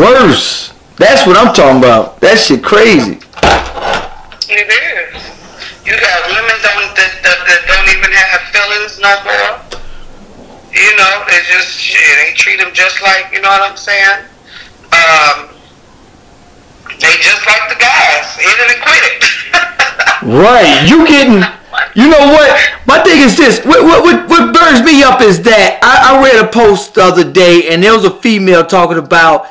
worse. That's what I'm talking about. That shit crazy. It is. You got women that don't even have feelings no more. You know, they just they treat them just like, you know what I'm saying? They just like the guys, hit it and quit it. Right. You know what? My thing is this. What burns me up is that I read a post the other day, and there was a female talking about,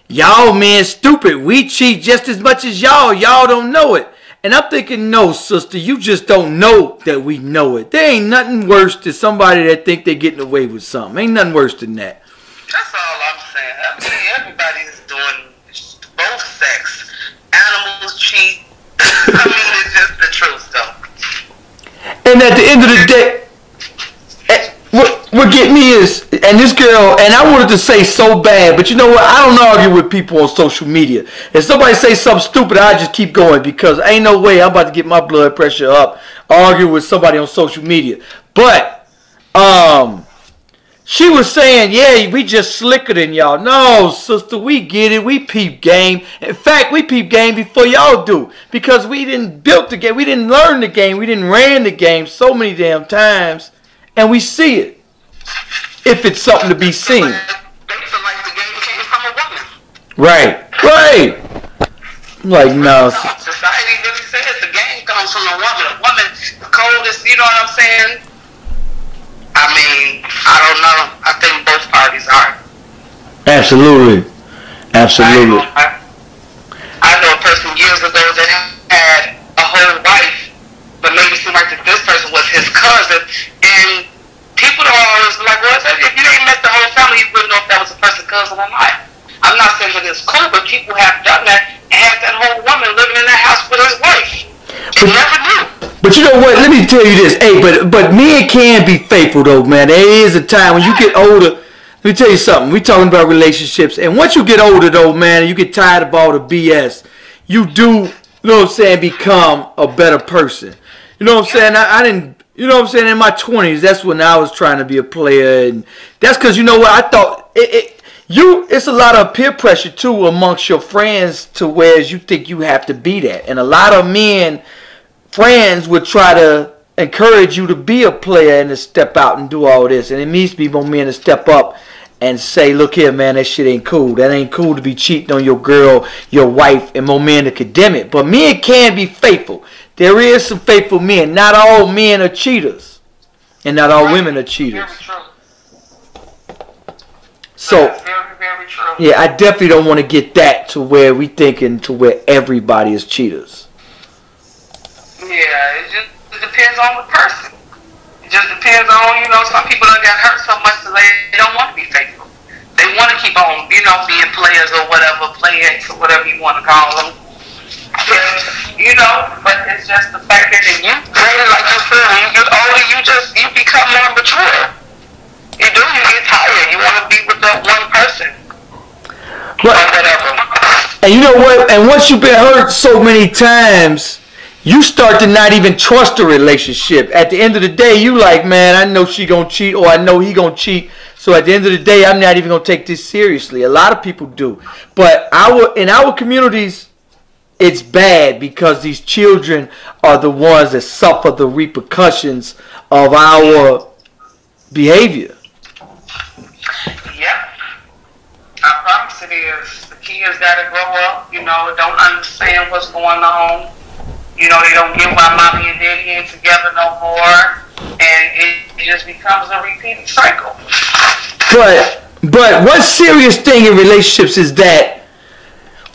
y'all men stupid. We cheat just as much as y'all. Y'all don't know it. And I'm thinking, no, sister, you just don't know that we know it. There ain't nothing worse than somebody that think they're getting away with something. Ain't nothing worse than that. That's all I'm saying. I mean, everybody is doing both sex. Animals cheat. I mean, it's just the truth, though. And at the end of the day, what get me is, and this girl, and I wanted to say so bad, but you know what? I don't argue with people on social media. If somebody say something stupid, I just keep going because ain't no way I'm about to get my blood pressure up arguing with somebody on social media. But she was saying, yeah, we just slicker than y'all. No, sister, we get it. We peep game. In fact, we peep game before y'all do because we didn't build the game. We didn't learn the game. We didn't ran the game so many damn times, and we see it. If it's something to be seen. They feel like the game came from a woman. Right. I'm like, no. Society really says the game comes from a woman. A woman, the coldest, you know what I'm saying? I mean, I don't know. I think both parties are. Absolutely. I know a person years ago that had a whole wife, but made it seem like that this person was his cousin, and people don't always be like, well, if you ain't met the whole family, you wouldn't know if that was a person's cousin or not. I'm not saying that it's cool, but people have done that and have that whole woman living in that house with his wife. They never knew. But you know what? Let me tell you this. Hey, but men can be faithful though, man. There is a time when you get older. Let me tell you something. We talking about relationships, and once you get older though, man, and you get tired of all the BS, you do, you know what I'm saying, become a better person. You know what I'm saying? I didn't. You know what I'm saying? In my 20s, that's when I was trying to be a player, and that's because you know what? I thought it's a lot of peer pressure too amongst your friends to where you think you have to be that, and a lot of men, friends would try to encourage you to be a player and to step out and do all this, and it needs to be more men to step up and say, look here, man, that shit ain't cool. That ain't cool to be cheating on your girl, your wife, and more men to condemn it. But men can be faithful. There is some faithful men. Not all men are cheaters. And not all women are cheaters. Very true. So, very, very true. Yeah, I definitely don't want to get that to where we thinking to where everybody is cheaters. Yeah, it depends on the person. It just depends on, some people that got hurt so much that they don't want to be faithful. They want to keep on, being players or whatever, players or whatever you want to call them. But it's just the fact that you really, like you said, when you get older, you become more mature. You get tired. You want to be with that one person. Or whatever. And you know what? And once you've been hurt so many times, you start to not even trust a relationship. At the end of the day, you like, man, I know she gonna cheat, or I know he gonna cheat. So at the end of the day, I'm not even gonna take this seriously. A lot of people do, but in our communities, it's bad because these children are the ones that suffer the repercussions of our behavior. Yep. I promise it is. The kids gotta grow up. Don't understand what's going on. They don't get why mommy and daddy ain't together no more, and it just becomes a repeated cycle. But one serious thing in relationships is that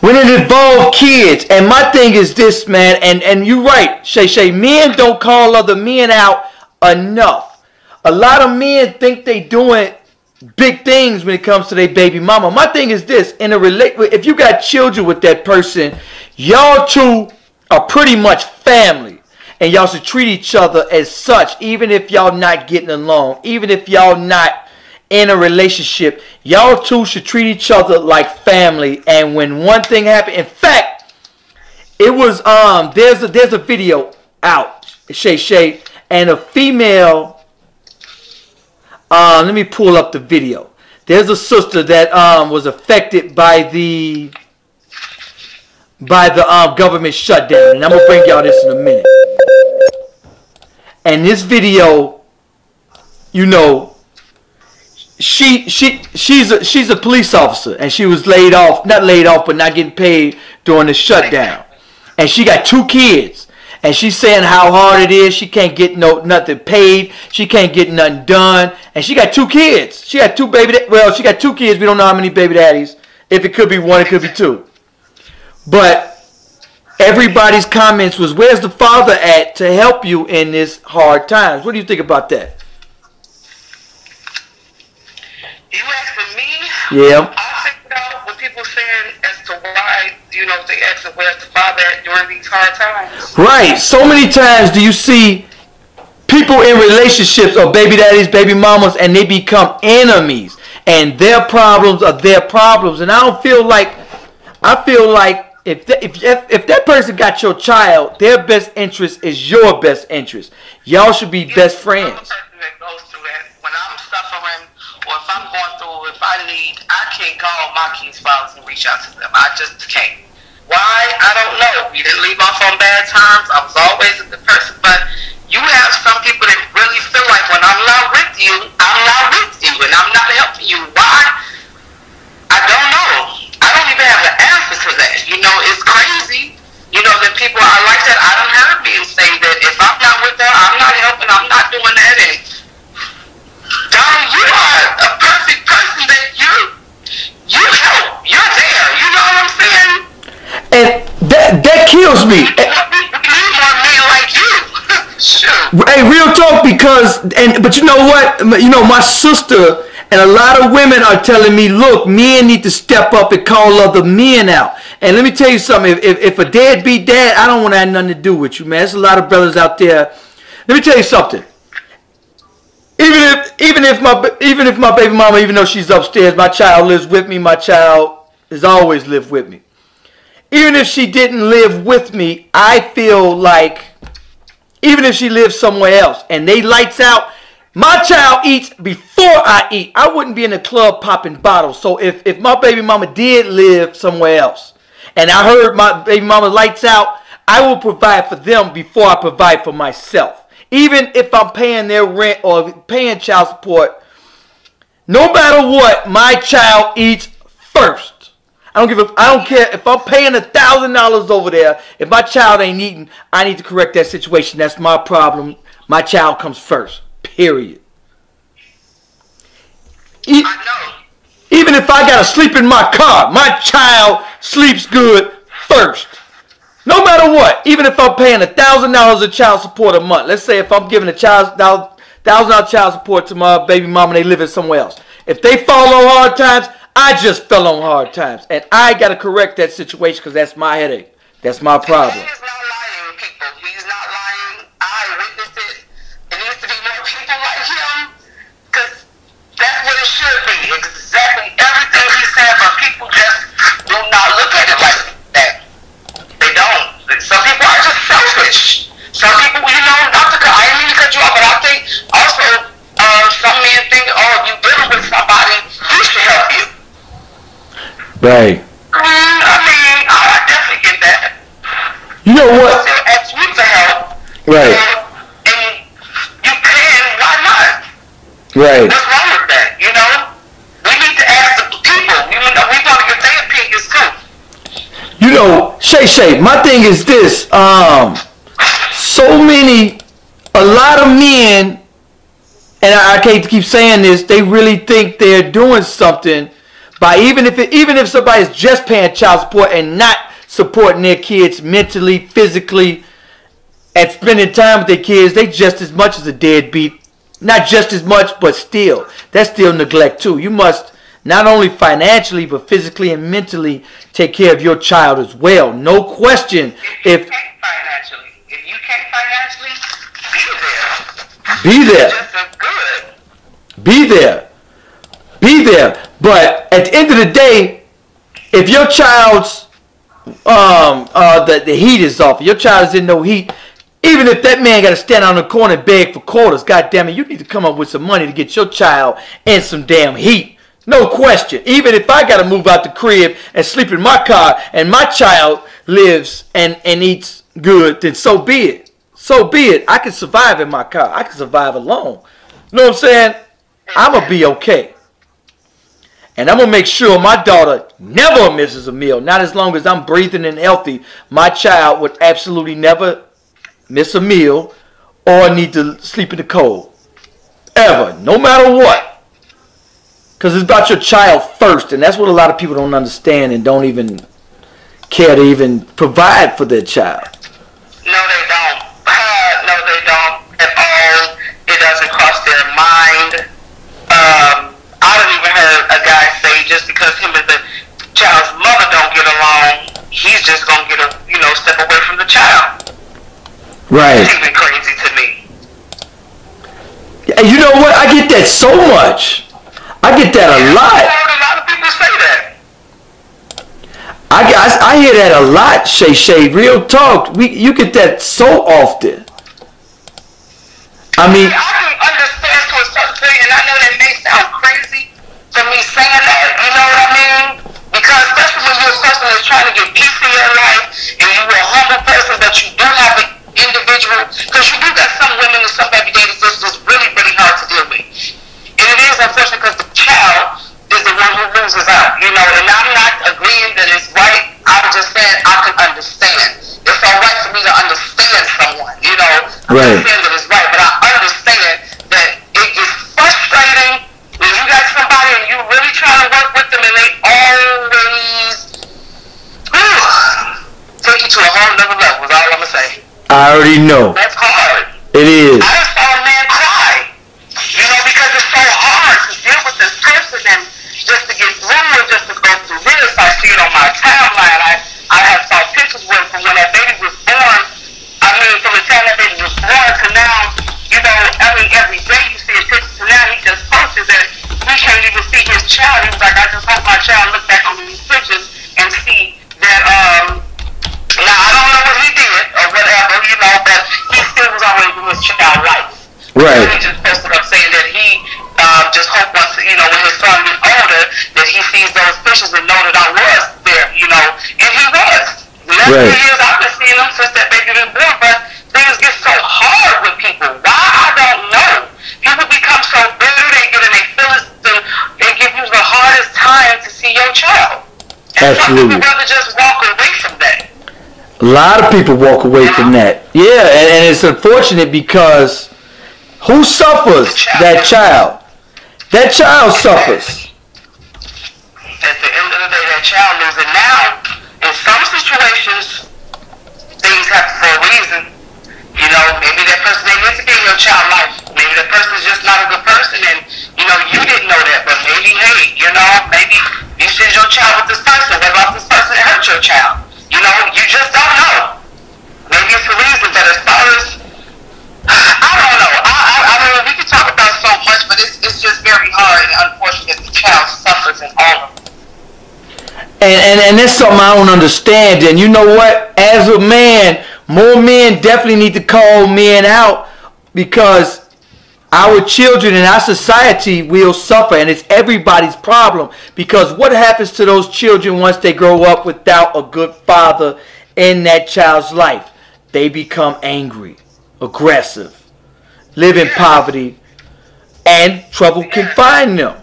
when it involves kids, and my thing is this, man, and you're right, Shay Shay, men don't call other men out enough. A lot of men think they doing big things when it comes to their baby mama. My thing is this, if you got children with that person, y'all two are pretty much family, and y'all should treat each other as such, even if y'all not getting along, even if y'all not in a relationship. Y'all two should treat each other like family. And when one thing happened, in fact, it was there's a video out, Shay Shay, and a female. Let me pull up the video. There's a sister that was affected by the government shutdown, and I'm gonna bring y'all this in a minute. And this video, you know, she's a police officer, and she was not laid off, but not getting paid during the shutdown. And she got 2 kids, and she's saying how hard it is. She can't get nothing paid. She can't get nothing done, and she got 2 kids. She got 2 she got 2 kids. We don't know how many baby daddies. If it could be 1, it could be 2. But everybody's comments was, "Where's the father at to help you in this hard times?" What do you think about that? You asking me? Yeah. I think about what people saying as to why, they asking where's the father at during these hard times. Right. So many times do you see people in relationships or baby daddies, baby mamas, and they become enemies, and their problems are their problems. And I feel like if that person got your child, their best interest is your best interest. Y'all should be best friends. I'm the person that goes through that. When I'm suffering, or if I'm going through, if I need, I can't call my kids' fathers and reach out to them. I just can't. Why? I don't know. We didn't leave off on bad times. I was always a good person. But you have some people that really feel like when I'm not with you, I'm not with you, and I'm not helping you. Why? I don't know. I don't even have the answer to that. It's crazy. That people are like that. I don't have people say that if I'm not with her, I'm not helping, I'm not doing that. And Don, you are a perfect person that you help. You're there. You know what I'm saying? And that kills me. We need more men like you. Sure. Hey, real talk, but you know what? My sister and a lot of women are telling me, look, men need to step up and call other men out. And let me tell you something. If a deadbeat dad, I don't want to have nothing to do with you, man. There's a lot of brothers out there. Let me tell you something. Even if my baby mama, even though she's upstairs, my child lives with me. My child has always lived with me. Even if she didn't live with me, I feel like, even if she lives somewhere else and they lights out, my child eats before I eat. I wouldn't be in the club popping bottles. So if my baby mama did live somewhere else and I heard my baby mama lights out, I will provide for them before I provide for myself. Even if I'm paying their rent or paying child support, no matter what, my child eats first. I don't care if I'm paying $1,000 over there. If my child ain't eating, I need to correct that situation. That's my problem. My child comes first. Period. Even if I gotta sleep in my car, my child sleeps good first. No matter what. Even if I'm paying $1,000 of child support a month. Let's say if I'm giving $1,000 child support to my baby mama and they live in somewhere else. If they fall on hard times, I just fell on hard times. And I got to correct that situation because that's my headache. That's my problem. He is not lying, people. He's not lying. I witnessed it. There needs to be more people like him because that's what it should be. Exactly everything he said, but people just do not look at it like that. They don't. Some people are just selfish. Some people, not to cut, I didn't mean to cut you off, but I think also some men think, oh, if you're dealing with somebody, he should help you. Right. I definitely get that. You know what? Still ask you to help. Right. And you can, why not? Right. What's wrong with that, We need to ask the people. We want to get their opinions too. Shay Shay, my thing is this. A lot of men, and I can't keep saying this, they really think they're doing something by even if somebody's just paying child support and not supporting their kids mentally, physically, and spending time with their kids, they just as much as a deadbeat. Not just as much, but still. That's still neglect too. You must not only financially, but physically and mentally take care of your child as well. No question. If you can't financially, be there. Be there. Just as good. Be there. Be there. But at the end of the day, if your child's the heat is off, your child is in no heat, even if that man got to stand on the corner and beg for quarters, God damn it, you need to come up with some money to get your child in some damn heat. No question. Even if I got to move out the crib and sleep in my car and my child lives and eats good, then so be it. So be it. I can survive in my car. I can survive alone. You know what I'm saying? I'm going to be okay. And I'm going to make sure my daughter never misses a meal. Not as long as I'm breathing and healthy. My child would absolutely never miss a meal or need to sleep in the cold. Ever. No matter what. Because it's about your child first. And that's what a lot of people don't understand and don't even care to even provide for their child. No, they don't. No, they don't at all. It doesn't cross their mind. I don't even heard a guy say just because him and the child's mother don't get along, he's just gonna get step away from the child. Right. It's even crazy to me. And you know what? I get that so much. I get that a lot. I've heard a lot of people say that. I hear that a lot, Shay Shay. Real talk. You get that so often. I mean, I can understand to a certain point, and I know that may sound crazy for me saying that, you know what I mean? Because especially when you're a person that's trying to get peace in your life, and you're a humble person, but you do have an individual, because you do got some women and some baby daddies that's just really, really hard to deal with. And it is unfortunate because the child is the one who loses out, and I'm not agreeing that it's right. I'm just saying I can understand. It's all right for me to understand someone, I'm right. not saying that it's right, but I understand that it is frustrating when you got somebody and you really trying to work with them and they always take you to a whole nother level, is all I'm going to say. I already know. That's hard. It is. I just saw a man cry, because it's so hard to deal with this person and just to get through it, just to go through this. I see it on my timeline. I have saw pictures with from when that baby was born. I mean, from the time that baby was born to now, every day you see a picture to now, he just posted that he can't even see his child. He was like, I just hope my child look back on these pictures and see that, now I don't know what he did or whatever, but he still was always in his child's life. Right. He just posted up saying that he just hope once, when his son gets older, that he sees those pictures and know that I was there, and he was. That's right. 3 years I've been seeing him since that baby been born, but things get so hard with people. Why? I don't know. People become so bitter, they get in their feelings, and they give you the hardest time to see your child. And absolutely. some people rather just walk away from that. A lot of people walk away from that. Yeah, and it's unfortunate because who suffers? That child. That child suffers. At the end of the day, that child loses. Now, in some situations, things happen for a reason. Maybe that person ain't meant to be in your child's life. Maybe that person is just not a good person, and you didn't know that. But maybe, hey, maybe you send your child with this person. What about this person that hurt your child? You just don't know. Maybe it's a reason, but as far as I don't know. I mean, we can talk about so much, but it's just very hard and unfortunate that the child suffers in all of it. And that's something I don't understand. And you know what? As a man, more men definitely need to call men out because our children and our society will suffer, and it's everybody's problem. Because what happens to those children once they grow up without a good father in that child's life? They become angry, aggressive, live in poverty, and trouble can find them.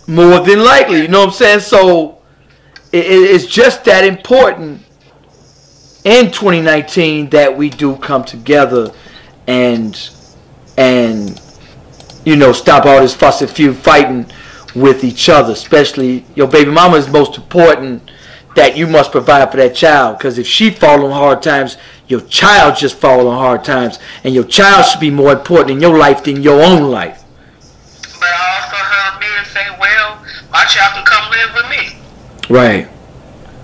More than likely, you know what I'm saying? So it's just that important in 2019 that we do come together and stop all this fuss and feud fighting with each other. Especially your baby mama is most important, that you must provide for that child, because if she fall on hard times, your child just fall on hard times, and your child should be more important in your life than your own life. But I also heard men say, well, my child can come live with me.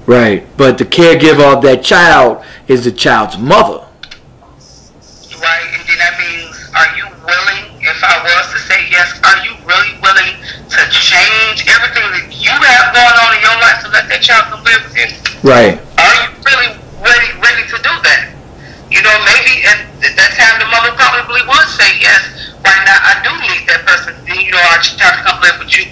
Right. But the caregiver of that child is the child's mother. Right, and then that means, are you willing, if I was to say yes, are you really willing to change everything that you have going on in your life to let that child come live with you? Right. Are you really ready to do that? Maybe at that time the mother probably would say yes. Why not? I do need that person. Our child to come live with you.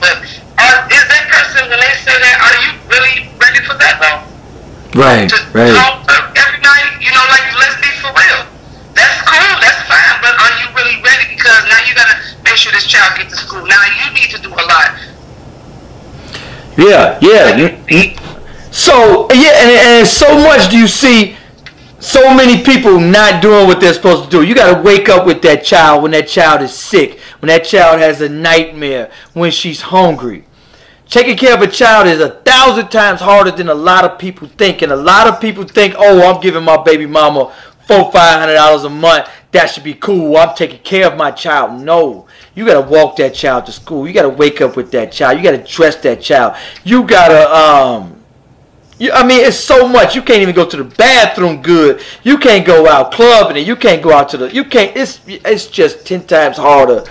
Right, To right. talk every night, like let's be for real. That's cool, that's fine, but are you really ready? Because now you gotta make sure this child gets to school. Now you need to do a lot. Yeah, yeah. So and so much do you see so many people not doing what they're supposed to do. You got to wake up with that child when that child is sick, when that child has a nightmare, when she's hungry. Taking care of a child is 1,000 times harder than a lot of people think. And a lot of people think, oh, I'm giving my baby mama $400-$500 a month. That should be cool. I'm taking care of my child. No. You got to walk that child to school. You got to wake up with that child. You got to dress that child. You got to, it's so much. You can't even go to the bathroom good. You can't go out clubbing and you can't go out to it's just 10 times harder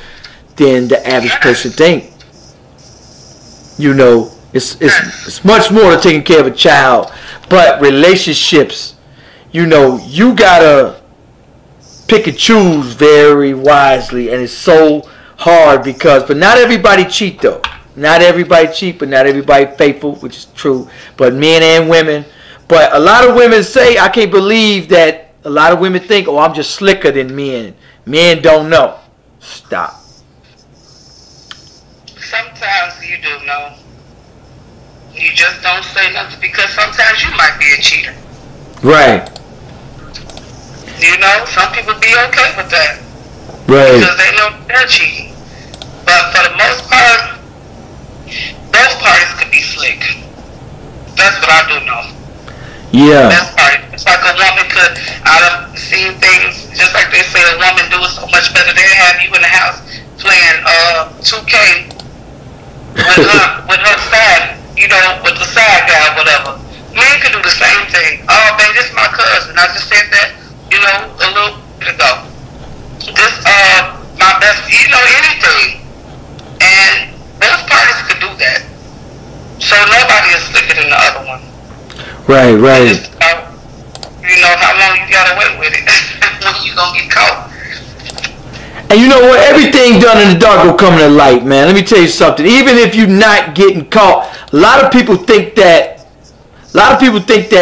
than the average person think. It's much more to taking care of a child. But relationships, you gotta pick and choose very wisely, and it's so hard but not everybody cheat though. Not everybody cheat, but not everybody faithful, which is true. But men and women. But a lot of women say, I can't believe that a lot of women think, oh, I'm just slicker than men. Men don't know. Stop. Sometimes you do know. You just don't say nothing because sometimes you might be a cheater. Right. Some people be okay with that. Right. Because they know they're cheating. But for the most part, both parties could be slick. That's what I do know. Yeah. Both parties. It's like a woman could, I've seen things, just like they say a woman do it so much better. They have you in the house playing 2K with her side, with the side guy or whatever. Men can do the same thing. Oh, baby, this is my cousin. I just said that, a little bit ago. This, my best, anything. And both parties could do that. So nobody is slicker than the other one. Right, right. Just, how long you gotta wait with it when you gonna get caught. And you know what? Everything done in the dark will come to light, man. Let me tell you something. Even if you're not getting caught, a lot of people think that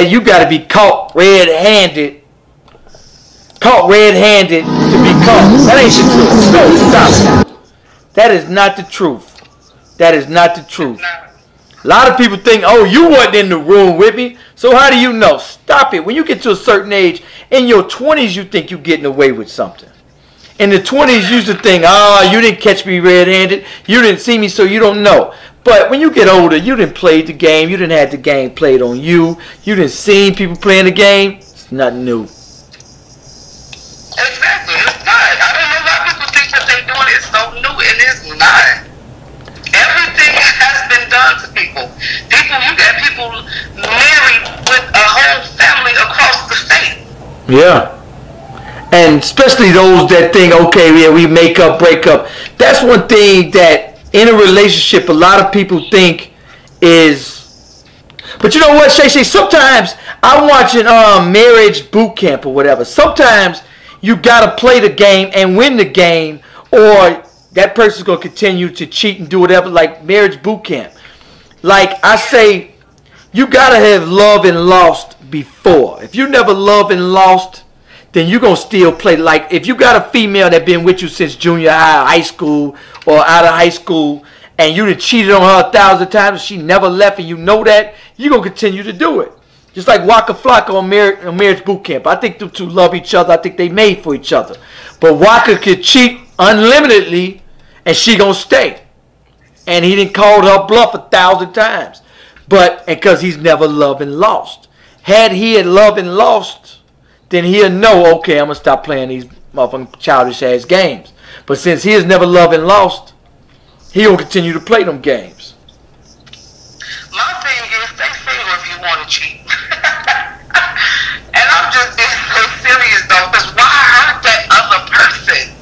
you got to be caught red-handed to be caught. That ain't the truth. No, stop. That is not the truth. That is not the truth. A lot of people think, oh, you wasn't in the room with me, so how do you know? Stop it. When you get to a certain age, in your 20s, you think you're getting away with something. In the 20s, you used to think, oh, you didn't catch me red-handed. You didn't see me, so you don't know. But when you get older, you didn't play the game. You didn't have the game played on you. You didn't see people playing the game. It's nothing new. Exactly. It's not. I don't know why people think that they're doing it so new, and it's not. Everything has been done to people. You got people married with a whole family across the state. Yeah. And especially those that think, okay, yeah, we make up, break up. That's one thing that in a relationship a lot of people think is. But you know what, Shay Shay? Sometimes I'm watching marriage boot camp or whatever. Sometimes you gotta play the game and win the game, or that person's gonna continue to cheat and do whatever. Like marriage boot camp. Like I say, you gotta have loved and lost before. If you never loved and lost, then you're going to still play. Like, if you got a female that been with you since junior high, high school, or out of high school, and you done cheated on her 1,000 times, and she never left, and you know that, you're going to continue to do it. Just like Waka Flocka on marriage boot camp. I think the two love each other. I think they made for each other. But Waka could cheat unlimitedly, and she going to stay. And he done called her bluff 1,000 times. But, because he's never loved and lost. Had he had loved and lost, then he'll know, okay, I'm going to stop playing these motherfucking childish ass games. But since he has never loved and lost, he'll continue to play them games. My thing is, stay single if you want to cheat. And I'm just being so serious though, because why hurt that other person?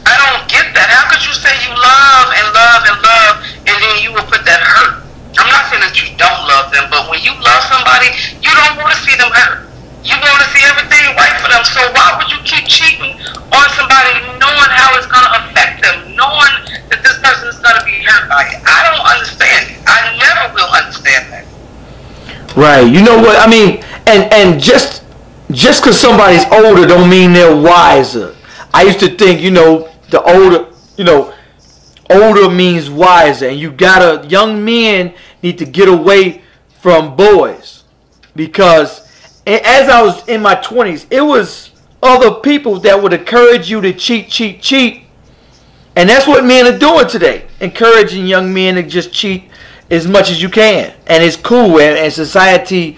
I don't get that. How could you say you love and love and love, and then you will put that hurt? I'm not saying that you don't love them, but when you love somebody, you don't want to see them hurt. You want to see everything right for them. So why would you keep cheating on somebody knowing how it's going to affect them, knowing that this person is going to be hurt by it? I don't understand it. I never will understand that. Right. You know what I mean? And just because somebody's older don't mean they're wiser. I used to think, the older, older means wiser, and young men need to get away from boys, because as I was in my 20s, it was other people that would encourage you to cheat, and that's what men are doing today, encouraging young men to just cheat as much as you can, and it's cool, and society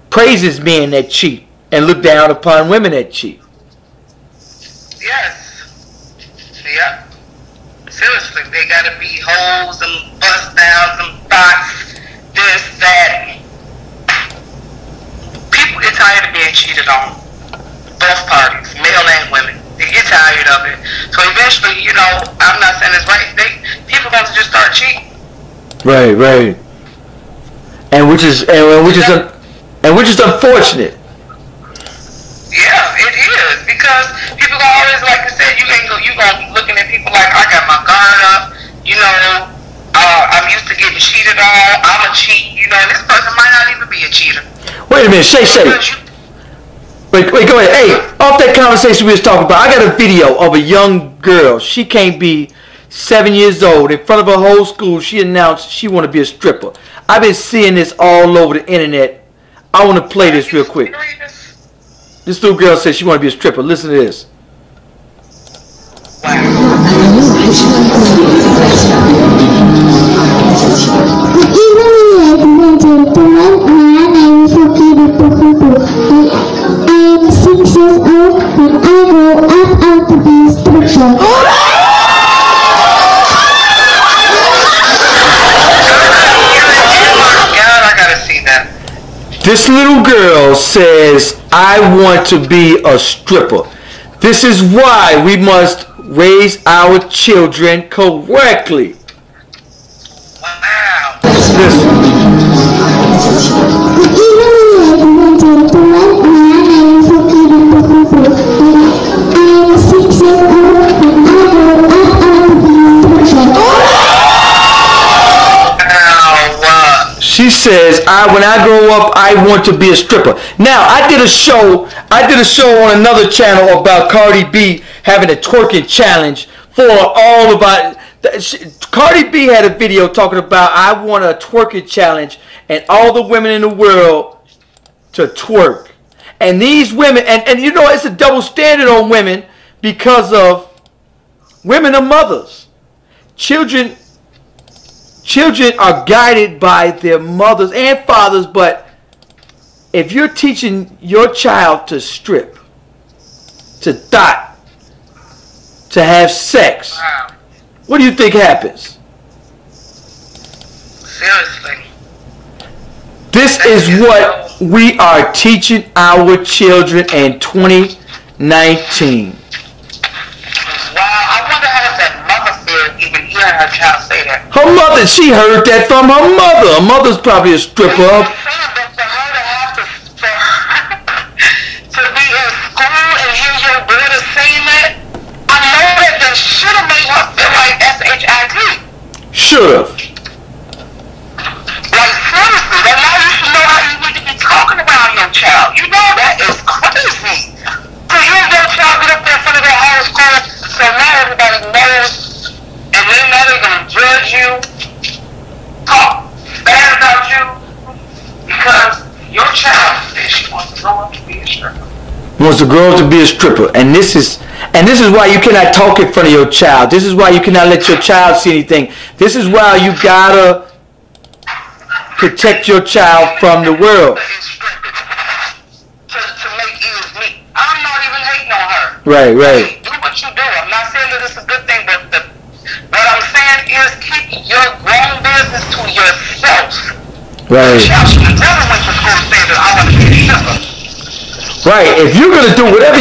praises men that cheat and look down upon women that cheat. Yes. Yep. Seriously, they gotta be hoes and bust downs and bots, this, that. People get tired of being cheated on. Both parties, male and women. They get tired of it. So eventually, I'm not saying it's right. People going to just start cheating. Right. And which is unfortunate. Yeah, it is, because people gonna always, like I said, you gonna be looking at people like, I got my guard up, I'm used to getting cheated on, I'm a cheat, and this person might not even be a cheater. Wait a minute, Shay Shay. Wait, go ahead. Hey, off that conversation we was talking about, I got a video of a young girl. She can't be 7 years old. In front of her whole school, she announced she want to be a stripper. I've been seeing this all over the internet. I want to play this real quick. This little girl says she want to be a stripper. Listen to this. This little girl says, I want to be a stripper. This is why we must raise our children correctly. Wow. She says, when I grow up, I want to be a stripper. Now, I did a show on another channel about Cardi B having a twerking challenge for all about. Cardi B had a video talking about, I want a twerking challenge and all the women in the world to twerk. And these women, and it's a double standard on women, because of women are mothers. Children are guided by their mothers and fathers, but if you're teaching your child to strip, to thot, to have sex, what do you think happens? Seriously. This is what we are teaching our children in 2019. Her child say that. Her mother, she heard that from her mother. Her mother's probably a stripper. For her to be in school and hear your daughter saying that, I know that should have made her feel like SHIT. Should have. Like, seriously, that now you should know how you need to be talking around your child. You know that is crazy. So hear your child get up there in front of their whole school, so now everybody knows. And then now they're going to judge you, talk bad about you, because your child says she wants to grow up to be a stripper. Wants to grow up to be a stripper. And this is why you cannot talk in front of your child. This is why you cannot let your child see anything. This is why you gotta protect your child from the world. To make ends meet. I'm not even hating on her. Right. Do what you do. I'm not saying that it's a good thing, but what I'm saying is keep your grown business to yourself. Right. Your child should never went to school saying that I want to be a stripper. Right. If you're gonna do whatever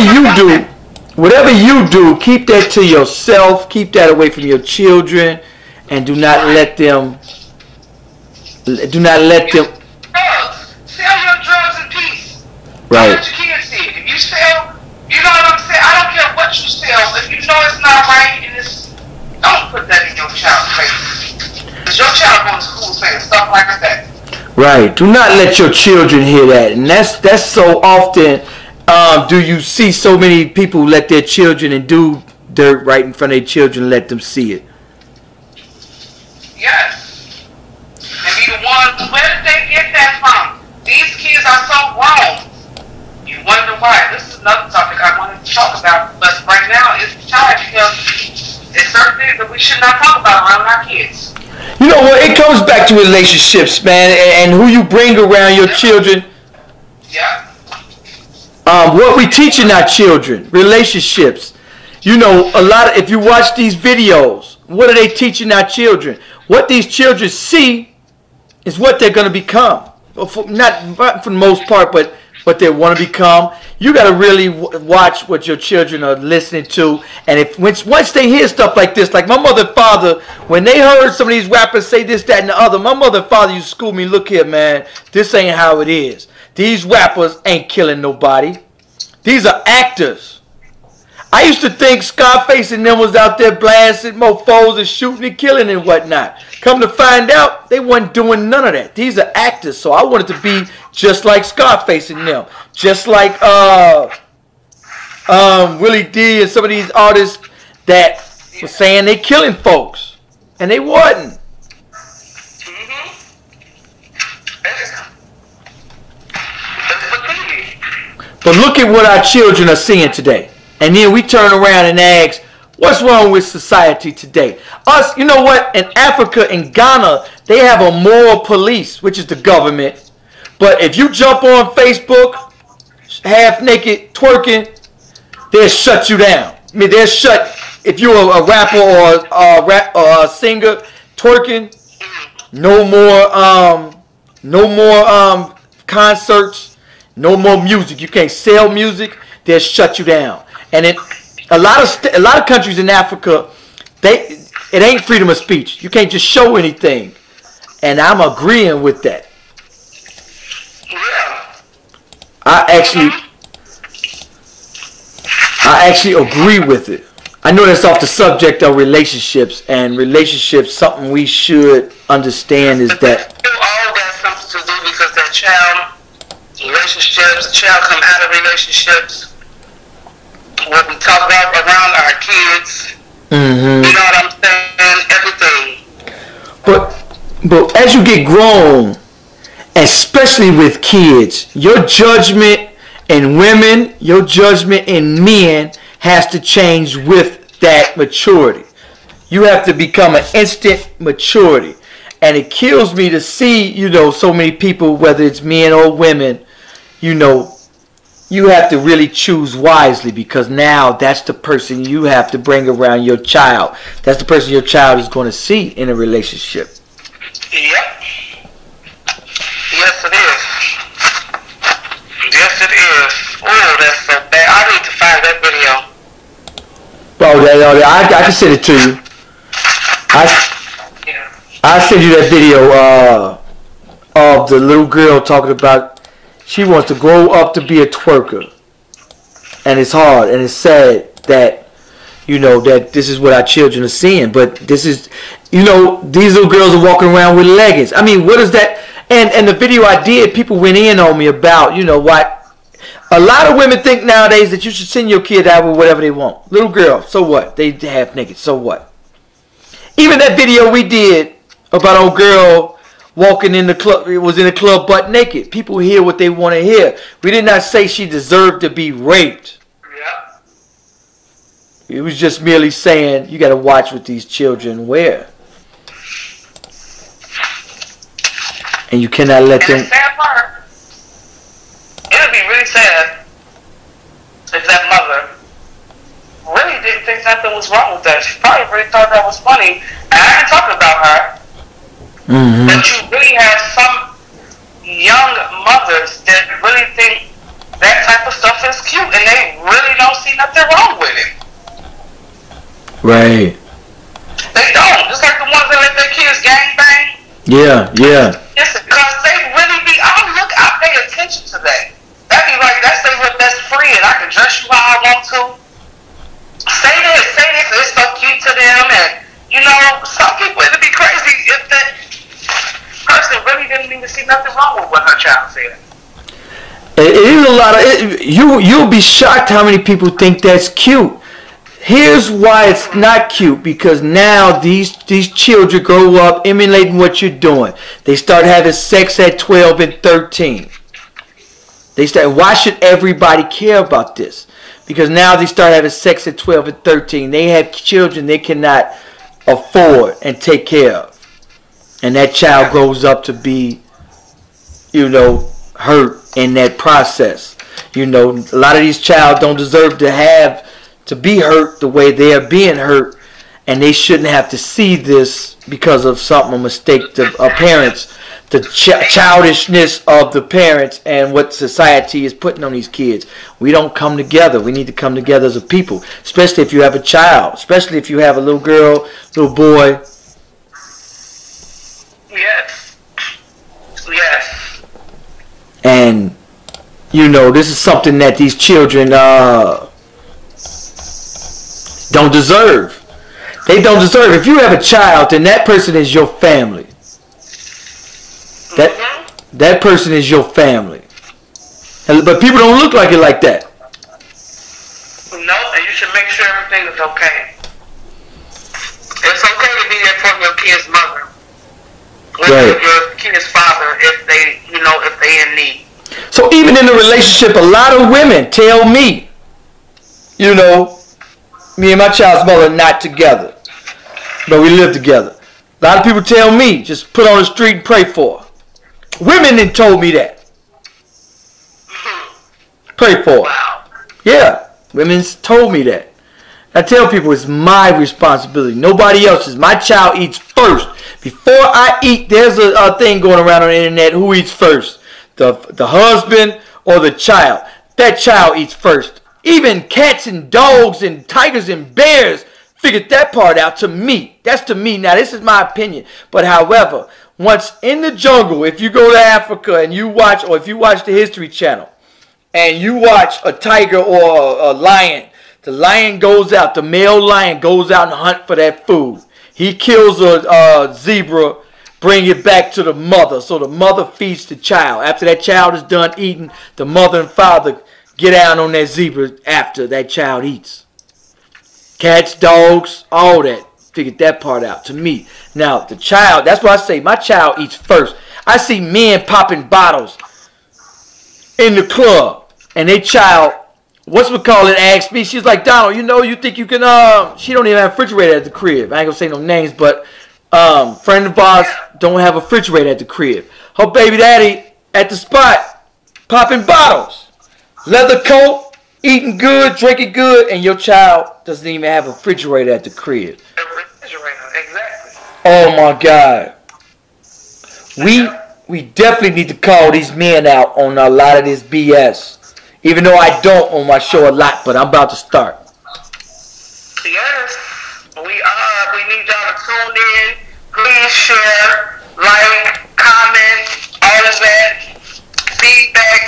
you do, keep that to yourself. Keep that away from your children, and do not let them. Drugs. Sell your drugs in peace. Right. Don't let your kids see it. If you sell, you know what I'm saying? I don't care what you sell. If you know it's not right and don't put that in your child's face. Because your child going to school saying stuff like that. Right. Do not let your children hear that. And that's so often. Do you see so many people let their children and do dirt right in front of their children, let them see it? Yes. And be the ones, where did they get that from? These kids are so grown. You wonder why. This is another topic I wanted to talk about, but right now it's time because it's certain things that we should not talk about around our kids. You know what? It comes back to relationships, man, and who you bring around your children. Yeah. What we teaching our children, relationships. You know, if you watch these videos, what are they teaching our children? What these children see is what they're going to become. Not for the most part, but what they want to become. You got to really watch what your children are listening to. And once they hear stuff like this, like my mother and father, when they heard some of these rappers say this, that, and the other, my mother and father used to school me, look here, man, this ain't how it is. These rappers ain't killing nobody. These are actors. I used to think Scarface and them was out there blasting mofos and shooting and killing and whatnot. Come to find out, they wasn't doing none of that. These are actors, so I wanted to be just like Scarface and them. Just like Willie D and some of these artists that were saying they killing folks. And they wasn't. But look at what our children are seeing today. And then we turn around and ask, what's wrong with society today? Us, you know what? In Africa, in Ghana, they have a moral police, which is the government. But if you jump on Facebook, half naked, twerking, they'll shut you down. I mean, they'll shut, if you're a rapper or a singer, twerking, no more concerts, no more music. You can't sell music. They'll shut you down. And a lot of countries in Africa, it ain't freedom of speech. You can't just show anything. And I'm agreeing with that. Yeah. I actually agree with it. I know that's off the subject of relationships, and relationships, something we should understand is that all got something to do because that child, relationships, the child come out of relationships. What we talk about around our kids, you know what I'm saying? Everything. But as you get grown, especially with kids, your judgment in women, your judgment in men has to change with that maturity. You have to become an instant maturity. And it kills me to see, so many people, whether it's men or women, you have to really choose wisely, because now that's the person you have to bring around your child. That's the person your child is going to see in a relationship. Yep. Yes, it is. Yes, it is. Oh, that's so bad. I need to find that video. I can send it to you. I send you that video of the little girl talking about she wants to grow up to be a twerker. And it's hard and it's sad that, that this is what our children are seeing. But this is, these little girls are walking around with leggings. I mean, what is that? And the video I did, people went in on me about, what? A lot of women think nowadays that you should send your kid out with whatever they want. Little girl, so what? They half naked, so what? Even that video we did about old girl walking in the club, it was in the club butt naked. People hear what they want to hear. We did not say she deserved to be raped. Yeah. It was just merely saying you got to watch what these children wear. And you cannot let them. The sad part, it would be really sad if that mother really didn't think nothing was wrong with that. She probably really thought that was funny. And I ain't talking about her. But you really have some young mothers that really think that type of stuff is cute, and they really don't see nothing wrong with it. Right. They don't. Just like the ones that let their kids gangbang. Yeah. It's because they really be, I pay attention to that. That'd be like, that's their best friend. I can dress you how I want to. Say this, it's so cute to them, and some people, it'd be crazy if that person really didn't mean to see nothing say that. It is a lot of you'll be shocked how many people think that's cute. Here's why it's not cute, because now these children grow up emulating what you're doing. They start having sex at 12 and 13. Why should everybody care about this? Because now they start having sex at 12 and 13. They have children they cannot afford and take care of. And that child grows up to be, hurt in that process. A lot of these child don't deserve to be hurt the way they are being hurt. And they shouldn't have to see this because of a mistake of parents. The childishness of the parents and what society is putting on these kids. We don't come together. We need to come together as a people, especially if you have a child, especially if you have a little girl, little boy. Yes. And, this is something that these children don't deserve. They don't deserve. If you have a child, then that person is your family. That person is your family. But people don't look like it like that. No, and you should make sure everything is okay. It's okay to be there for your kid's mother. Or your kid's father if they in need. So even in a relationship, a lot of women tell me, me and my child's mother are not together. But we live together. A lot of people tell me, just put on the street and pray for her. Women then told me that. Pray for her. Wow. Yeah, women's told me that. I tell people it's my responsibility. Nobody else's. My child eats first. Before I eat, there's a thing going around on the internet. Who eats first? The husband or the child? That child eats first. Even cats and dogs and tigers and bears figured that part out to me. That's to me. Now, this is my opinion. But however, once in the jungle, if you go to Africa and you watch, or if you watch the History Channel, and you watch a tiger or a lion, the lion goes out, the male lion goes out and hunt for that food. He kills a zebra, bring it back to the mother, so the mother feeds the child. After that child is done eating, the mother and father get down on that zebra after that child eats. Cats, dogs, all that. Figured that part out to me. Now, the child, that's why I say my child eats first. I see men popping bottles in the club, and they child, asked me, she's like, Donald, you think you can, she don't even have a refrigerator at the crib. I ain't gonna say no names, but friend of ours don't have a refrigerator at the crib. Her baby daddy at the spot, popping bottles. Leather coat, eating good, drinking good, and your child doesn't even have a refrigerator at the crib. Exactly. Oh my God. We definitely need to call these men out on a lot of this BS. Even though I don't on my show a lot, but I'm about to start. Yes, we need y'all to tune in. Please share, like, comment, all of that. Feedback.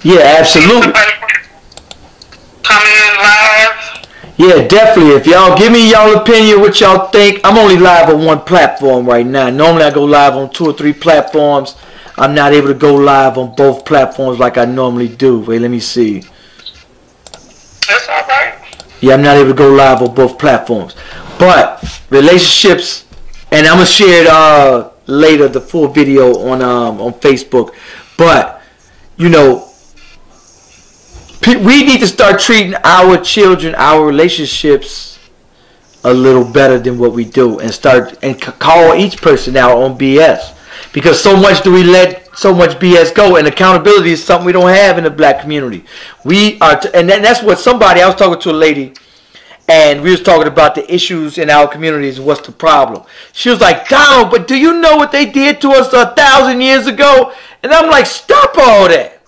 Yeah, absolutely. Come in live. Yeah, definitely. If y'all give me y'all opinion, what y'all think. I'm only live on one platform right now. Normally I go live on 2 or 3 platforms. I'm not able to go live on both platforms like I normally do. Wait, let me see. That's all right. Yeah, I'm not able to go live on both platforms. But relationships, and I'm gonna share it later, the full video on Facebook. But we need to start treating our children, our relationships, a little better than what we do, and call each person out on BS. Because so much do we let so much BS go, and accountability is something we don't have in the black community. And that's what I was talking to a lady, and we was talking about the issues in our communities and what's the problem. She was like, Donald, but do you know what they did to us 1,000 years ago? And I'm like, stop all that.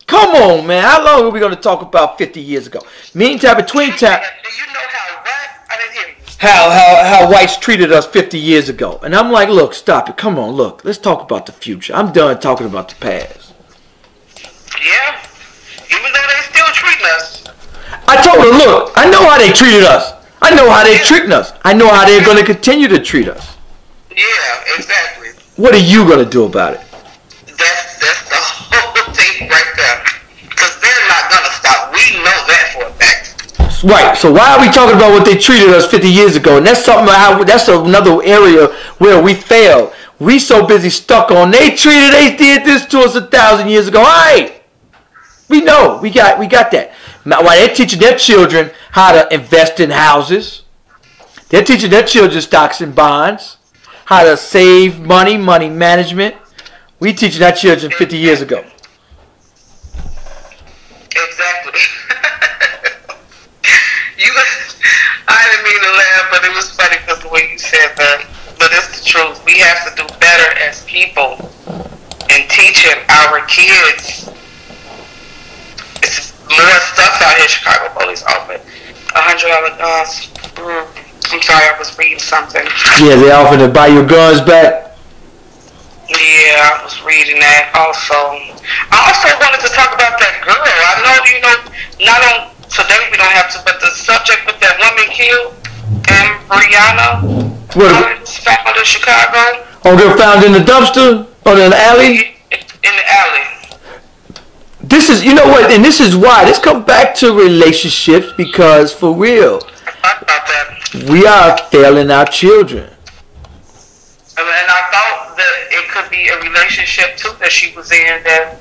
Come on, man. How long are we going to talk about 50 years ago? Meantime, between time. Do you know how what? I didn't hear you. How whites treated us 50 years ago. And I'm like, look, stop it. Come on, look. Let's talk about the future. I'm done talking about the past. Yeah. Even though they still treating us. I told her, look, I know how they treated us. I know how they're treating us. I know how they're going to continue to treat us. Yeah, exactly. What are you going to do about it? Right. So why are we talking about what they treated us 50 years ago? And that's something. That's another area where we failed. We so busy stuck on they did this to us 1,000 years ago. All right. We know. We got that. Now, while they're teaching their children how to invest in houses, they're teaching their children stocks and bonds, how to save money management. We teaching our children 50 years ago. Exactly. I didn't mean to laugh, but it was funny because the way you said that. But it's the truth. We have to do better as people in teaching our kids. It's more stuff out here. Chicago police offered $100 guns. I'm sorry, I was reading something. Yeah, they offered to buy your guns back. Yeah, I was reading that also. I also wanted to talk about that girl. I know, not on today we don't have to, but the subject with that woman killed and Brianna found in Chicago. Oh, they were found in the dumpster or in the alley? In the alley. This is, you know what, and this is why. This comes back to relationships because, for real, I about that. We are failing our children. And I thought that it could be a relationship, too, that she was in that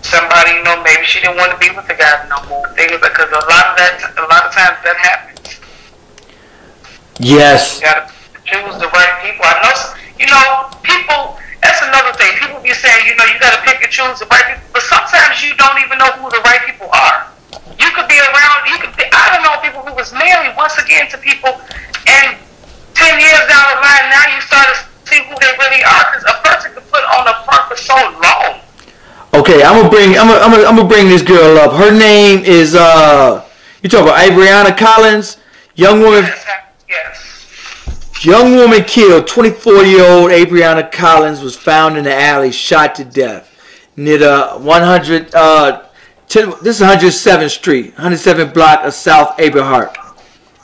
somebody, maybe she didn't want to be with the guy no more. Because a lot of times that happens. Yes. You gotta choose the right people. I know, people, that's another thing. People be saying, you gotta pick and choose the right people. But sometimes you don't even know who the right people are. You could be around, I don't know people who was married once again to people, and 10 years down the line, now you start to see who they really are, because a person can put on a front for so long. Okay, I'm gonna bring this girl up. Her name is you talk about Brianna Collins, young woman. Yes. Young woman killed. 24-year-old Brianna Collins was found in the alley, shot to death near the this is 107th Street, 107th block of South Aberhart,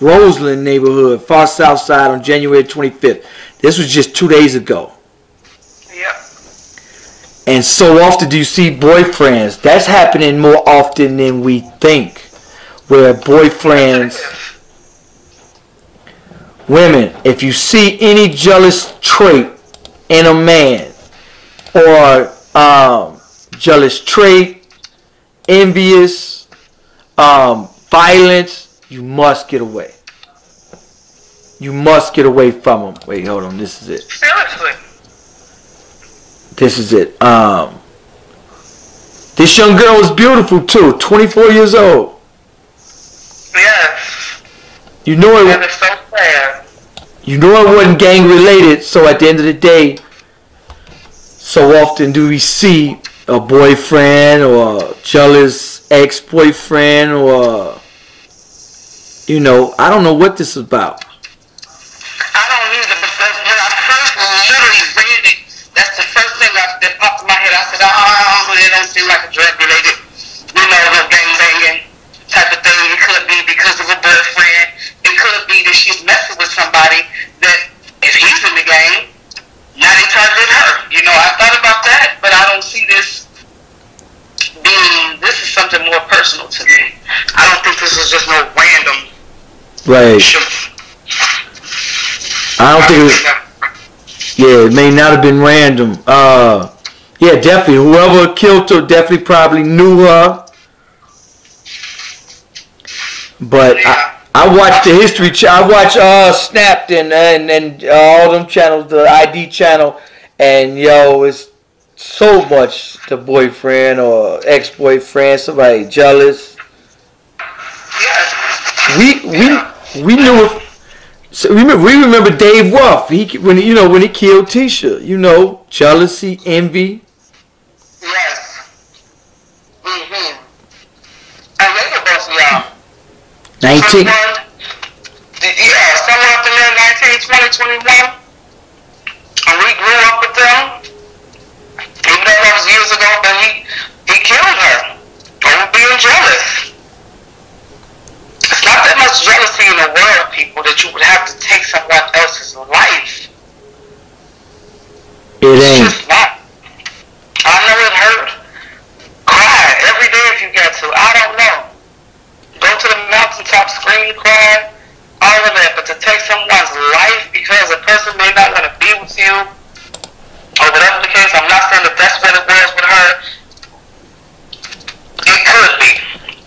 Roseland neighborhood, far south side on January 25th. This was just 2 days ago. Yep. And so often do you see boyfriends. That's happening more often than we think. Where boyfriends, women, if you see any jealous trait in a man or jealous trait, envious, violence, you must get away. You must get away from them. Wait, hold on. This is it. Seriously. This is it. This young girl was beautiful too. 24 years old. Yes. You know it. That is so sad. You know it wasn't gang related. So at the end of the day, so often do we see a boyfriend or a jealous ex-boyfriend or, I don't know what this is about. I don't either, but when I first literally read it, that's the first thing that popped in my head. I said, it don't seem like a drug-related, gang-banging type of thing. It could be because of a boyfriend. It could be that she's messing with somebody that, if he's in the game, now they targeted her. I thought about that, but I don't see this this is something more personal to me. I don't think this is just no random. Right. I don't think it was, it may not have been random. Yeah, definitely. Whoever killed her definitely probably knew her. But I watched the History Channel. I watch Snapped and all them channels, the ID channel, and it's so much the boyfriend or ex-boyfriend, somebody jealous. Yeah. We knew it. So we remember Dave Ruff. When he killed Tisha. Jealousy, envy. Yes. And they were both young. 19. Somewhere up in there, 19, 20, 21. And we grew up with them. Even though that was years ago, but he killed her over being jealous. It's not that much jealousy in the world, people, that you would have to take someone else's life. It ain't. It's just not. I know it hurt. Cry every day if you get to. I don't know. Go to the mountain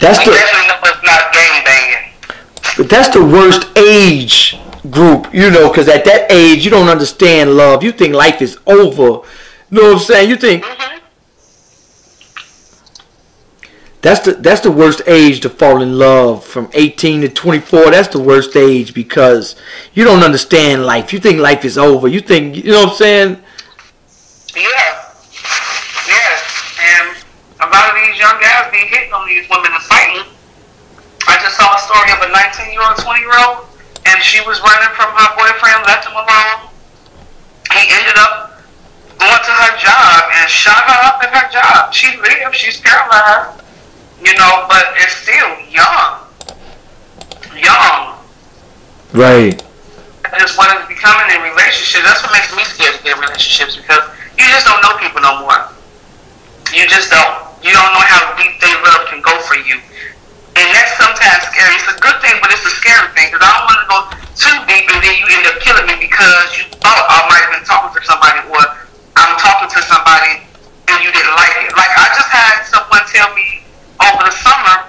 That's we definitely know it's not gang banging. But that's the worst age group, you know, because at that age you don't understand love. You think life is over. You know what I'm saying? You think that's the worst age to fall in love, from 18 to 24. That's the worst age because you don't understand life. You think life is over. You think, you know what I'm saying? Yeah. Yes. And a lot of these young guys be hitting on these women and fighting. I just saw a story of a 19-year-old, 20-year-old, and she was running from her boyfriend, left him alone. He ended up going to her job and shot her up at her job. She lived, she's paralyzed, you know, but it's still young. Young. Right. I just wanted to be coming in relationships. That's what makes me scared to get in relationships, because you just don't know people no more. You just don't. You don't know how deep their love can go for you. And that's sometimes scary. It's a good thing, but it's a scary thing, because I don't want to go too deep and then you end up killing me because you thought I might have been talking to somebody, or I'm talking to somebody and you didn't like it. Like, I just had someone tell me over the summer,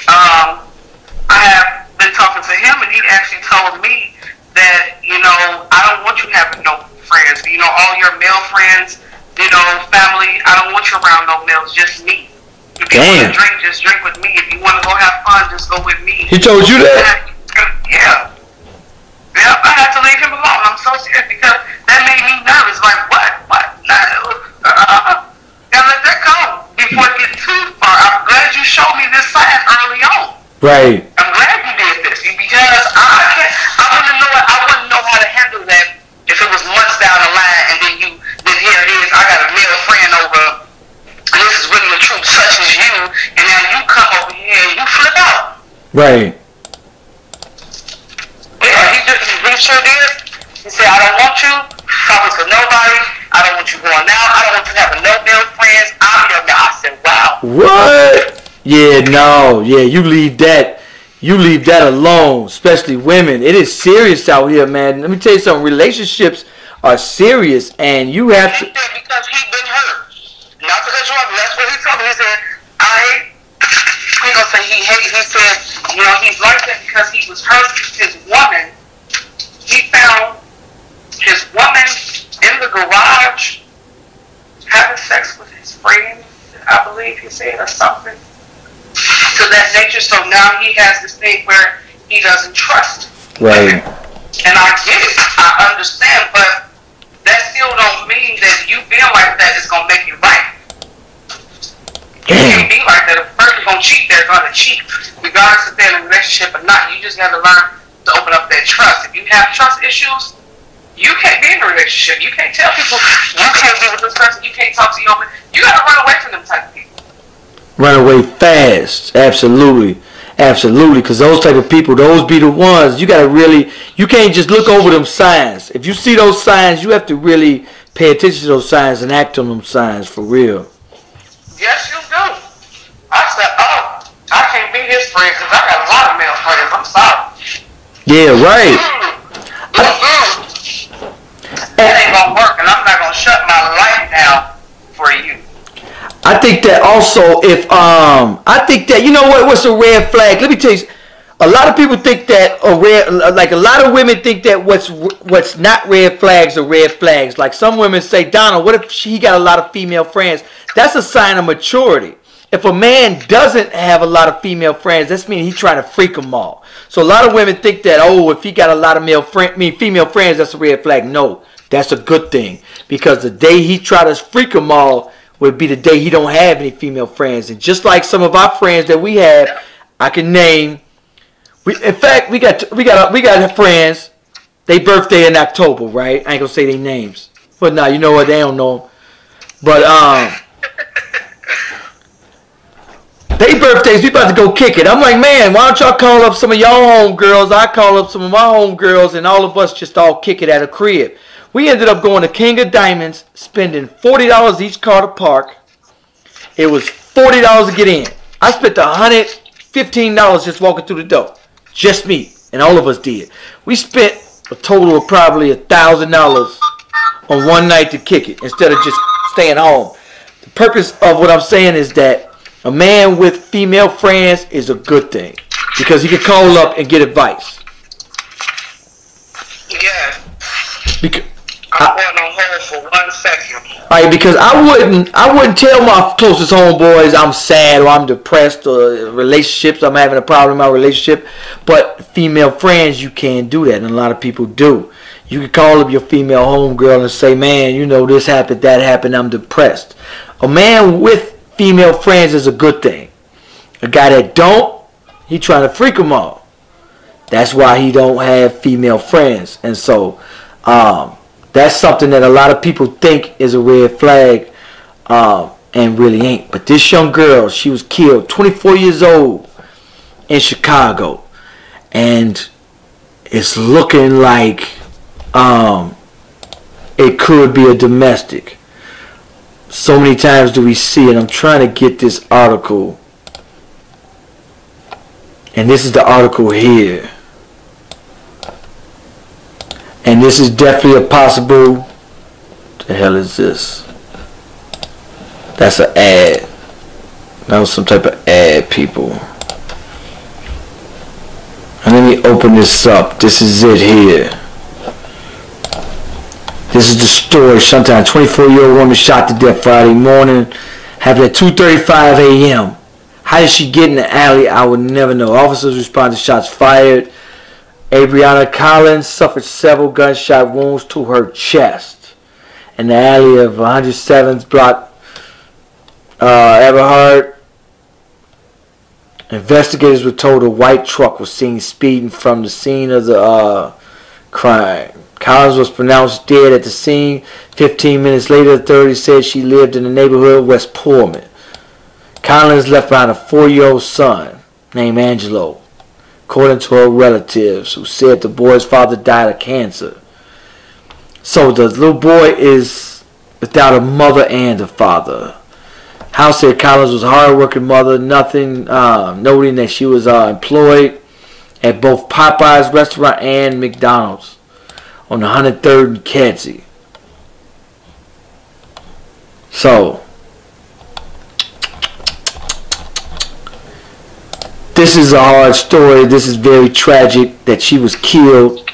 I have been talking to him, and he actually told me that, you know, I don't want you having no friends. You know, all your male friends, you know, family, I don't want you around no males, just me. If you want to drink, just drink with me. If you want to go have fun, just go with me. He told you that? Yeah. Yeah, I had to leave him alone. I'm so serious, because that made me nervous. Like, what? Gotta let that go before it gets too far. I'm glad you showed me this sign early on. Right. I'm glad you did this, because I wouldn't know how to handle that if it was months down the line, and then here it is, I got a male friend over, and this is really a truth such as you, and now you come over here and you flip out. Right. Yeah, he sure did. He said, I don't want you talking to nobody. I don't want you going out. I don't want you having no male friends. I'm your guy. I said, wow. What? Yeah, no. Yeah, you leave that alone, especially women. It is serious out here, man. Let me tell you something. Relationships are serious, and you have to. Because he's been hurt. Not because you are. That's what he told me. He said, he said, you know, he's like that because he was hurt. His woman, he found his woman in the garage having sex with his friend, I believe he said, or something to that nature. So now he has this thing where he doesn't trust. Right. And I get it. I understand, but that still don't mean that you being like that is gonna make you right. You can't be like that. If a person's gonna cheat, they're gonna cheat, regardless if they're in a relationship or not. You just gotta learn to open up that trust. If you have trust issues, you can't be in a relationship. You can't tell people you can't be with this person. You can't talk to you open. You gotta run away from them type of people. Run away fast. Absolutely. Absolutely. Because those type of people, those be the ones. You gotta really. You can't just look over them signs. If you see those signs, you have to really pay attention to those signs and act on them signs for real. Yes, you do. I said, I can't be his friend because I got a lot of male friends. I'm sorry. Yeah, right. That ain't gonna work, and I'm not gonna shut my life down for you. I think that also, I think that, you know what's a red flag? Let me tell you, a lot of people think that a lot of women think that what's not red flags are red flags. Like some women say, Donald, what if he got a lot of female friends? That's a sign of maturity. If a man doesn't have a lot of female friends, that's meaning he's trying to freak them all. So a lot of women think that, if he got a lot of female friends, that's a red flag. No, that's a good thing, because the day he try to freak them all would be the day he don't have any female friends. And just like some of our friends that we have, I can name. In fact, we got friends. They birthday in October, right? I ain't gonna say their names, but nah, you know what? They don't know them. But they birthdays, we about to go kick it. I'm like, man, why don't y'all call up some of y'all homegirls? I call up some of my homegirls, and all of us just all kick it at a crib. We ended up going to King of Diamonds, spending $40 each car to park. It was $40 to get in. I spent $115 just walking through the door. Just me, and all of us did. We spent a total of probably $1,000 on one night to kick it instead of just staying home. The purpose of what I'm saying is that A man with female friends is a good thing because he can call up and get advice. Yeah. Because, I'm going on hold for 1 second. all right, because I wouldn't tell my closest homeboys I'm sad or I'm depressed or relationships, I'm having a problem in my relationship. But female friends, you can't do that, and a lot of people do. You can call up your female homegirl and say, man, you know, this happened, that happened, I'm depressed. A man with female friends is a good thing. A guy that don't, he trying to freak them all. That's why he don't have female friends. And so, that's something that a lot of people think is a red flag, and really ain't. But this young girl, she was killed, 24 years old, in Chicago. And it's looking like it could be a domestic. So many times do we see it. I'm trying to get this article. And this is the article here. And this is definitely a possible. What the hell is this? That's an ad. That was some type of ad, people. And let me open this up. This is it here. This is the story. Sometime 24-year-old woman shot to death Friday morning, happened at 2:35 a.m. How did she get in the alley? I would never know. Officers responded to shots fired. Abriana Collins suffered several gunshot wounds to her chest in the alley of 107th block, Everhard. Investigators were told a white truck was seen speeding from the scene of the crime. Collins was pronounced dead at the scene. 15 minutes later, authorities said she lived in the neighborhood of West Pullman. Collins left behind a 4-year-old son named Angelo, according to her relatives, who said the boy's father died of cancer. So the little boy is without a mother and a father. House said Collins was a hard-working mother, noting that she was employed at both Popeye's restaurant and McDonald's on the 103rd and Kedzie. So, this is a hard story. This is very tragic that she was killed.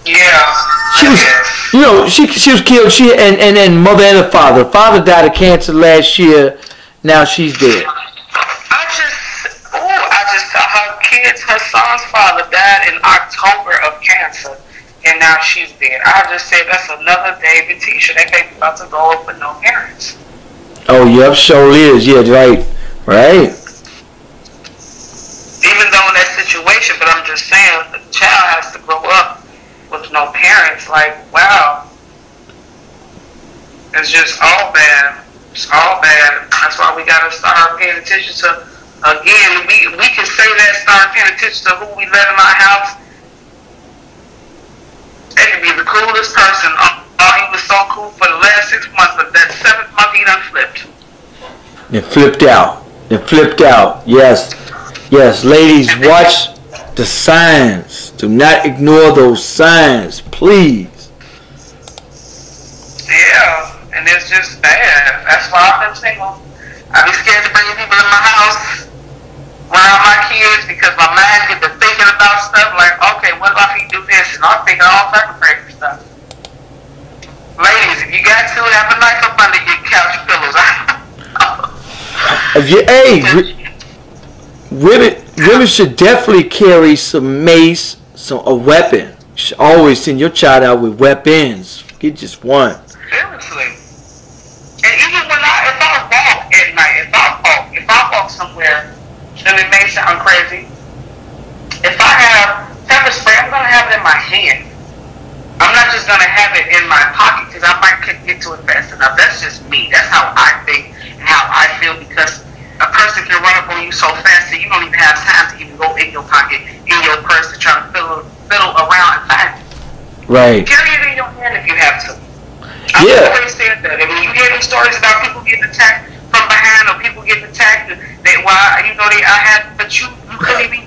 Yeah. She was, she was killed. She and mother and her father. Father died of cancer last year. Now she's dead. I just saw her kids. Her son's father died in October of cancer, and now she's dead. I just said that's another David Tisha. That baby about to go up with no parents. Oh, yep, sure is. Yeah, right. Right. Even though in that situation, but I'm just saying the child has to grow up with no parents. Like, wow. It's just all bad. It's all bad. That's why we gotta start paying attention to, again, we can say that, start paying attention to who we let in our house. They could be the coolest person. Oh, he was so cool for the last 6 months, but that 7th month he done flipped. It flipped out. It flipped out. Yes. Yes. Ladies, watch the signs. Do not ignore those signs, please. Yeah. And it's just bad. That's why I've been single. I be scared to bring people in my house around my kids because my mind gets to thinking about stuff like, okay, what if he do this? And I'm thinking all type of crazy stuff. Ladies, if you got to, have a knife up under your couch pillows. Women should definitely carry some mace, a weapon. You should always send your child out with weapons. Get just one. Seriously. And even when if I walk at night, if I walk somewhere, and it may sound crazy, if I have pepper spray, I'm gonna have it in my hand. I'm not just gonna have it in my pocket because I might couldn't get to it fast enough. That's just me. That's how I think and how I feel, because a person can run up on you so fast that you don't even have time to even go in your pocket, in your purse, to try to fiddle around and find it. Right. Carry it in your hand if you have to. Yeah. I always said that. I mean, you hear these stories about people getting attacked from behind or people getting attacked. But you couldn't even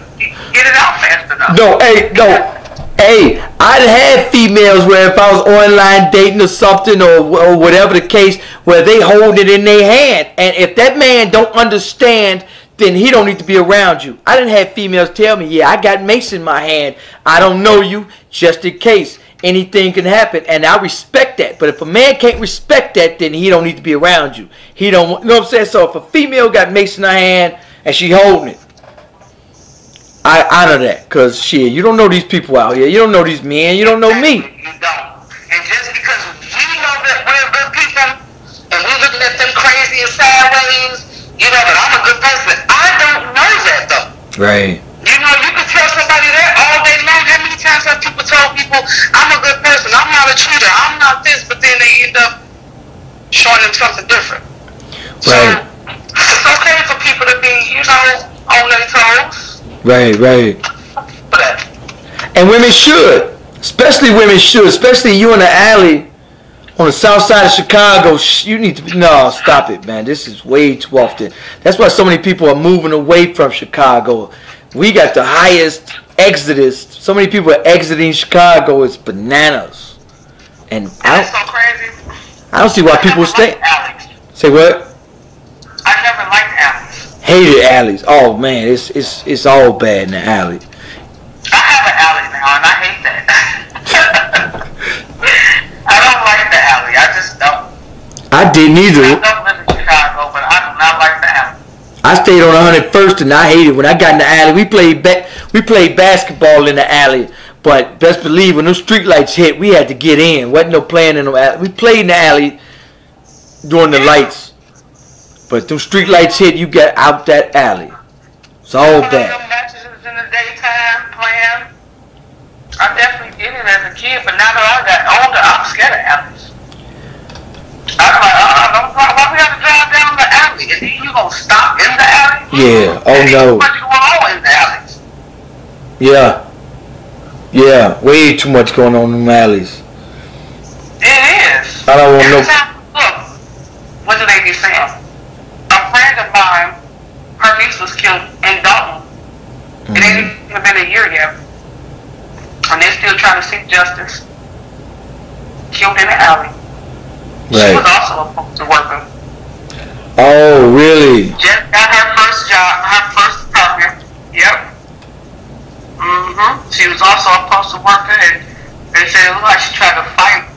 get it out fast enough. No, Hey, I'd had females where if I was online dating or something or whatever the case, where they hold it in their hand, and if that man don't understand, then he don't need to be around you. I didn't have females tell me, yeah, I got mace in my hand. I don't know you, just in case. Anything can happen, and I respect that. But if a man can't respect that, then he don't need to be around you. He don't, you know what I'm saying? So if a female got mace in her hand and she holding it, I honor that, because shit, you don't know these people out here. You don't know these men. You don't know me. You don't. And just because we know that we're good people and we're looking at them crazy and sideways, you know that I'm a good person. I don't know that though. Right. You know, you can tell somebody that all day long. How many times have people told people, I'm a good person, I'm not a cheater, I'm not this, but then they end up showing them something different. Right. So it's okay for people to be, you know, on their toes. Right. And women should. Especially women should. Especially you in the alley on the south side of Chicago. You need to be, no, stop it, man. This is way too often. That's why so many people are moving away from Chicago. We got the highest exodus. So many people are exiting Chicago. It's bananas. And That's so crazy. I don't see why people stay. Say what? I never liked alleys. Hated alleys. Oh man, it's all bad in the alley. I have an alley now, and I hate that. I don't like the alley. I just don't. I didn't either. I don't live in Chicago, but I do not like the alley. I stayed on 101st and I hated it. When I got in the alley, we played basketball in the alley. But best believe when those street lights hit, we had to get in. Wasn't no playing in the alley. We played in the alley during the lights. But them street lights hit, you got out that alley. It's all bad. Matches in the daytime playing. I definitely did it as a kid, but now that I got older, I'm scared of alleys. I'm like, why we have to drive down the alley? And then you gonna stop in the alley? Yeah. Oh no. What's going on in the alleys? Yeah. Way too much going on in the alleys. It is. I don't want no. Look, what do they be saying? A friend of mine, her niece was killed in Dalton. It ain't even been a year yet. And they're still trying to seek justice. Killed in the alley. Right. She was also a postal worker. Oh, really? Just got her first job, her first apartment. Yep. She was also a postal worker, and they said it looked like she tried to fight.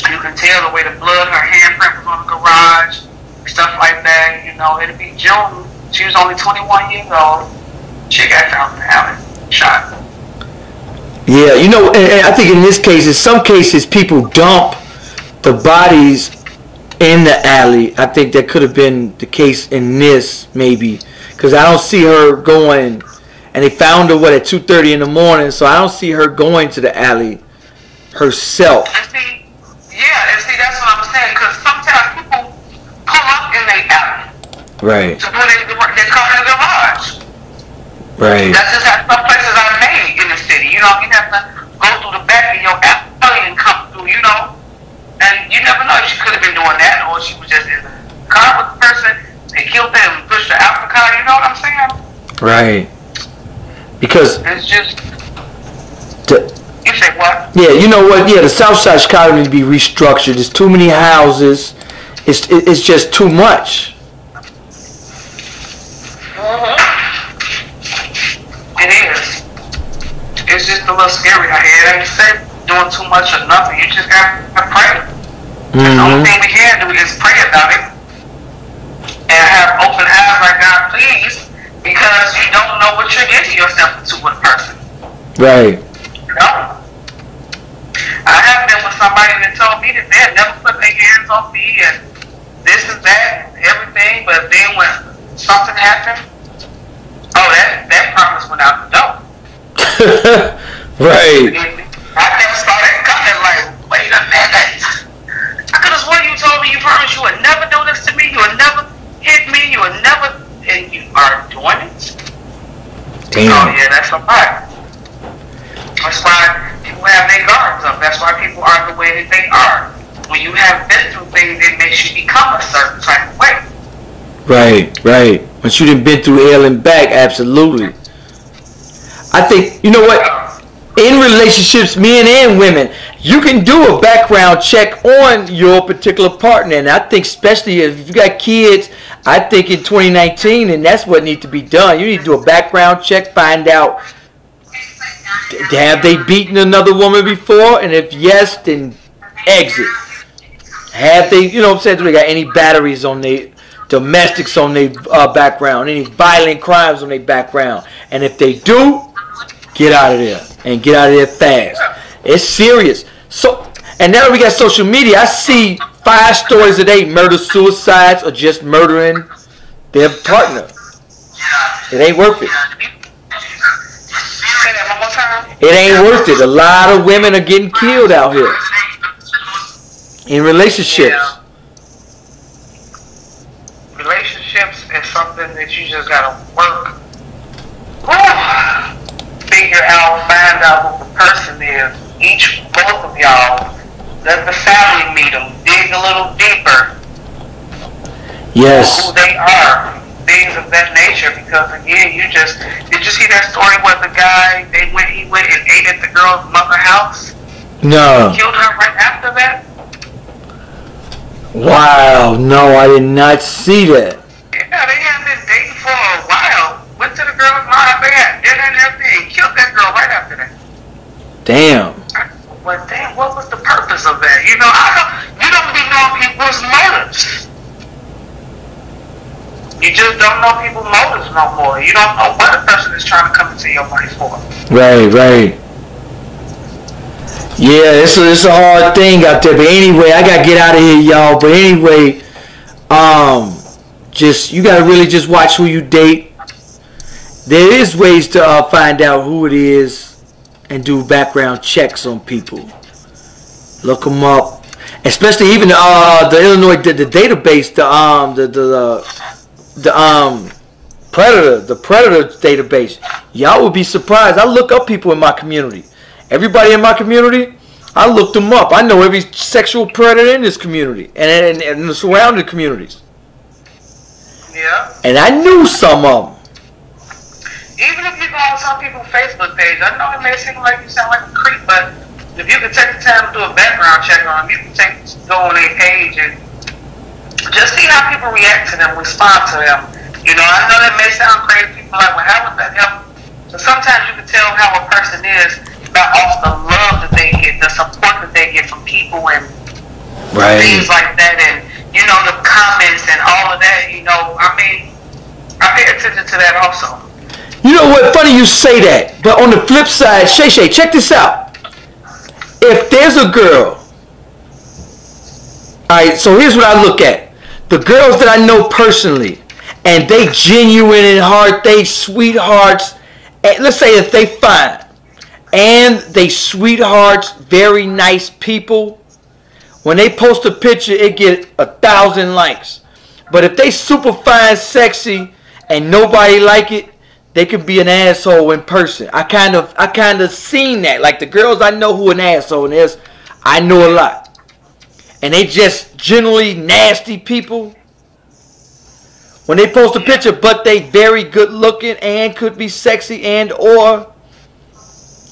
You can tell the way the blood, her handprint was on the garage, stuff like that. You know, it'll be June. She was only 21 years old. She got found in the alley, shot. Yeah, you know, and I think in this case, in some cases, people dump the bodies in the alley. I think that could have been the case in this, maybe, because I don't see her going, and they found her, at 2:30 in the morning, so I don't see her going to the alley herself. And see, that's what I'm saying, because sometimes people pull up in their alley. Right. To put their car in the garage. Right. That's just how some places are made in the city. You know, you have to go through the back of your alley and come through, you know. And you never know if she could have been doing that, or she was just in the car with the person. They killed them and pushed her out the car. You know what I'm saying? Right. Because it's just. You say what? Yeah, you know what? Yeah, the South Side of Chicago needs to be restructured. There's too many houses. It's just too much. It is. It's just a little scary out here. It ain't safe doing too much or nothing. You just gotta pray. The only thing we can do is pray about it and have open eyes like God, please, because you don't know what you're getting yourself into with a person. Right. You know? I have been with somebody that told me that they'd never put their hands on me and this and that and everything, but then when something happened, that promise went out the door. Right. I never saw that coming. Like, wait a minute. I could have sworn you told me you promised you would never do this to me. You would never hit me. You would never, and you are doing it. Damn. Oh yeah, that's a lot. That's why people have their guards up. That's why people are the way that they are. When you have been through things, it makes you become a certain type of way. Right. Once you done been through hell and back, absolutely. I think, you know what? in relationships, men and women, you can do a background check on your particular partner. And I think especially if you got kids, I think in 2019, and that's what needs to be done. You need to do a background check, find out, have they beaten another woman before? And if yes, then exit. Have they, you know what I'm saying, do they got any batteries on their domestics on their background, any violent crimes on their background? And if they do, get out of there. And get out of there fast. It's serious. So, and now that we got social media, I see 5 stories a day: murder, suicides, or just murdering their partner. It ain't worth it. It ain't worth it. A lot of women are getting killed out here in relationships. Relationships is something that you just gotta work. Figure out, find out who the person is. Both of y'all, let the family meet them. Dig a little deeper. Yes. Who they are, things of that nature. Because again, did you see that story where the guy he went and ate at the girl's mother's house? No. He killed her right after that. Wow. No, I did not see that. Yeah, they had been dating for a while. Went to the girl's mom, they had dinner and everything. Killed that girl right after that. Damn. But damn, what was the purpose of that? You don't be knowing people's motives. You just don't know people's motives no more. You don't know what a person is trying to come into your life for. Right. Yeah, it's a hard thing out there. But anyway, I gotta get out of here, y'all. But anyway, you gotta really just watch who you date. There is ways to find out who it is and do background checks on people. Look them up, especially even the Illinois the database, the predator database. Y'all would be surprised. I look up people in my community. Everybody in my community, I looked them up. I know every sexual predator in this community and the surrounding communities. Yeah. And I knew some of them. Even if you go on some people's Facebook page, I know it may seem like you sound like a creep, but if you can take the time to do a background check on them, you can go on their page and just see how people react to them, respond to them. You know, I know that may sound crazy. People are like, well, how would that help? So sometimes you can tell how a person is by off the love that they get, the support that they get from people and things like that, and you know, the comments and all of that. You know, I mean, I pay attention to that also. You know what? Funny you say that. But on the flip side, Shay Shay, check this out. If there's a girl, alright, so here's what I look at. The girls that I know personally, and they genuine in heart, they sweethearts, and let's say if they fine, and they sweethearts, very nice people, when they post a picture, it get 1,000 likes. But if they super fine, sexy, and nobody like it, they could be an asshole in person. I kind of seen that. Like the girls I know who an asshole is, I know a lot. And they just generally nasty people. When they post a picture, but they very good looking and could be sexy and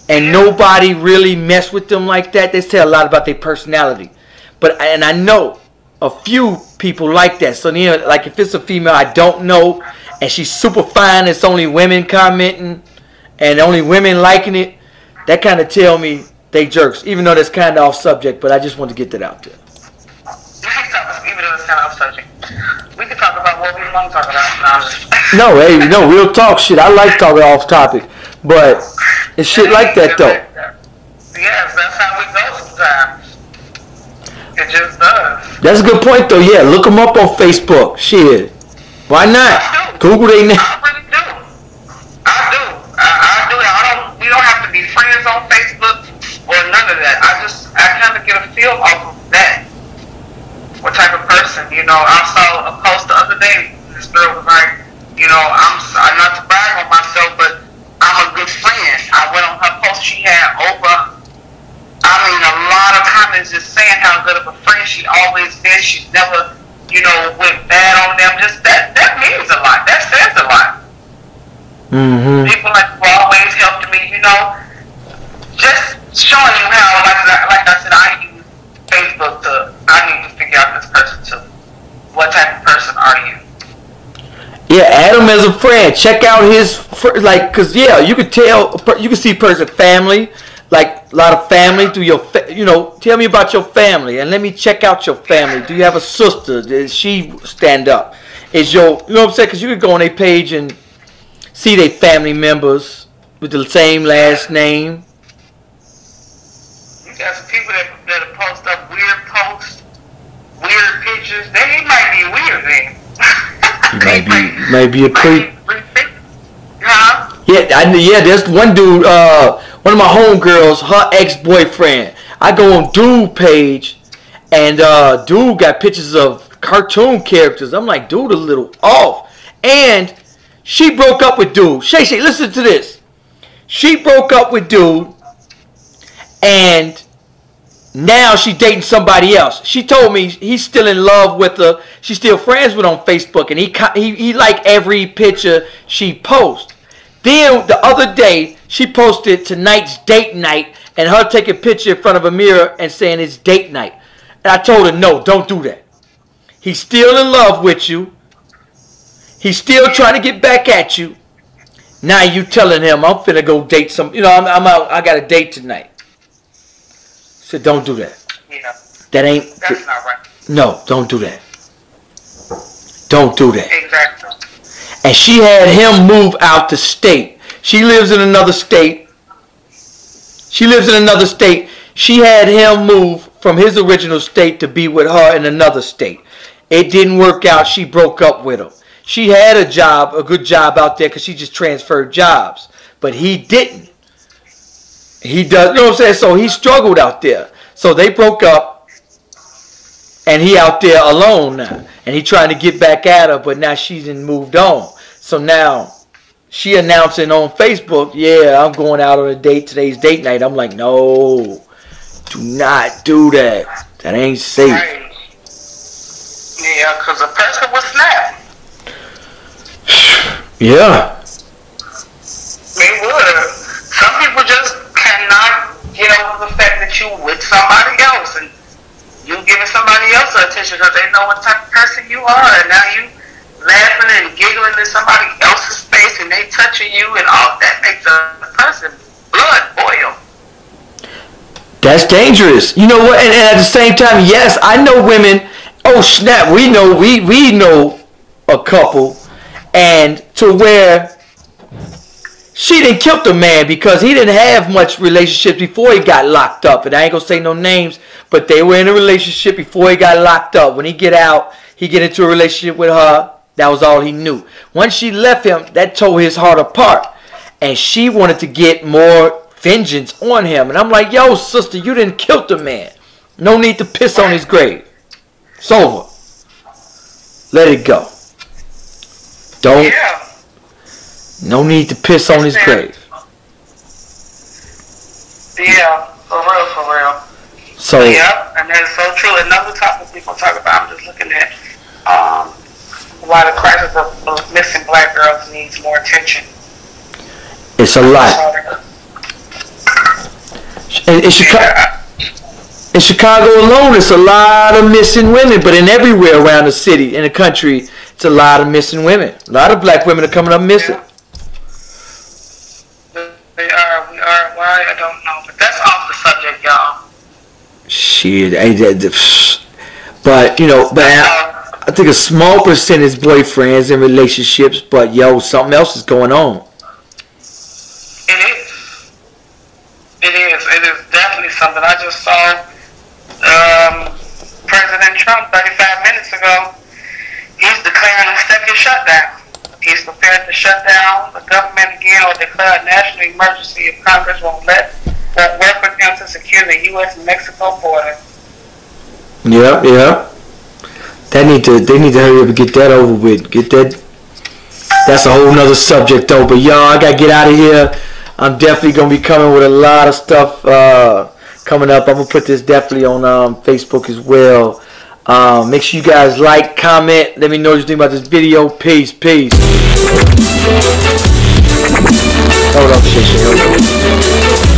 nobody really mess with them like that. They say a lot about their personality. And I know a few people like that. So you know, like if it's a female I don't know, and she's super fine, it's only women commenting and only women liking it, that kind of tell me they jerks, even though that's kind of off subject, but I just want to get that out there. Even though it's kind of off subject, we can talk about what we want to talk about. No, real talk shit. I like talking off topic, but it's shit like that though. Yes, that's how we go sometimes. It just does. That's a good point though, yeah. Look them up on Facebook. Shit. Why not? Google their name. I really do. I do. We don't have to be friends on Facebook or none of that. I kind of get a feel off of that. What type of person, you know? I saw a post the other day. This girl was like, you know, I'm not to brag on myself, but I'm a good friend. I went on her post. She had a lot of comments just saying how good of a friend she always been. She's never, you know, went bad on them. Just that means a lot. That says a lot. Mm-hmm. People like who always helped me, you know. just showing you how, like I said, I use Facebook I need to figure out this person too. What type of person are you? Yeah, add him as a friend. Check out his, like, cause yeah, you could tell, you can see person family, like a lot of family through your, tell me about your family and let me check out your family. Do you have a sister? Does she stand up? Is your, you know what I'm saying? Cause you could go on their page and see their family members with the same last name. You got some people that post up weird posts, weird pictures. They might be weird then. Might be a creep. Huh? Yeah, there's one dude, one of my homegirls, her ex-boyfriend. I go on dude page, and dude got pictures of cartoon characters. I'm like, dude, a little off. And she broke up with dude. Shay Shay, listen to this. She broke up with dude, and now she dating somebody else. She told me he's still in love with her. She's still friends with her on Facebook, and he like every picture she posts. Then the other day, she posted tonight's date night, and her taking a picture in front of a mirror and saying it's date night. And I told her, no, don't do that. He's still in love with you. He's still trying to get back at you. Now you telling him, I'm finna go date some, I'm out, I got a date tonight. So don't do that. Yeah. That's not right. No, don't do that. Don't do that. Exactly. And she had him move out the state. She lives in another state. She had him move from his original state to be with her in another state. It didn't work out. She broke up with him. She had a good job out there because she just transferred jobs. But he didn't. He does, you know what I'm saying? So he struggled out there. So they broke up, and he out there alone now. And he trying to get back at her, but now she's moved on. So now she announcing on Facebook, yeah, I'm going out on a date. Today's date night. I'm like, no, do not do that. That ain't safe. Right. Yeah, because a person will snap. Yeah. They would. Some people just cannot get over the fact that you with somebody else and you giving somebody else attention because they know what type of person you are, and now you laughing and giggling in somebody else's face and they touching you and all that makes a person blood boil. That's dangerous. You know what? And at the same time, yes, I know women. Oh snap! We know a couple, and to where she didn't kill the man because he didn't have much relationships before he got locked up. And I ain't gonna say no names, but they were in a relationship before he got locked up. When he get out, he get into a relationship with her. That was all he knew. Once she left him, that tore his heart apart. And she wanted to get more vengeance on him. And I'm like, yo, sister, you didn't kill the man. No need to piss on his grave. It's over. Let it go. Don't. Yeah. No need to piss on his grave. Yeah, for real. So. Yeah, and that's so true. Another topic people talk about, I'm just looking at why the crisis of missing black girls needs more attention. It's a lot. In Chicago alone, it's a lot of missing women, but in everywhere around the city, in the country, it's a lot of missing women. A lot of black women are coming up missing. Yeah. We are. Why? I don't know. But that's off the subject, y'all. Shit. But, I think a small percentage boyfriends and relationships, but, something else is going on. It is definitely something. I just saw President Trump 35 minutes ago. He's declaring a second shutdown. He's prepared to shut down the government again or declare a national emergency if Congress won't work with him to secure the U.S.-Mexico border. Yeah. They need to hurry up and get that over with. That's a whole nother subject though. But y'all, I gotta get out of here. I'm definitely gonna be coming with a lot of stuff coming up. I'm gonna put this definitely on Facebook as well. Make sure you guys like, comment, let me know what you think about this video. Peace. Hold up, Shay Shay.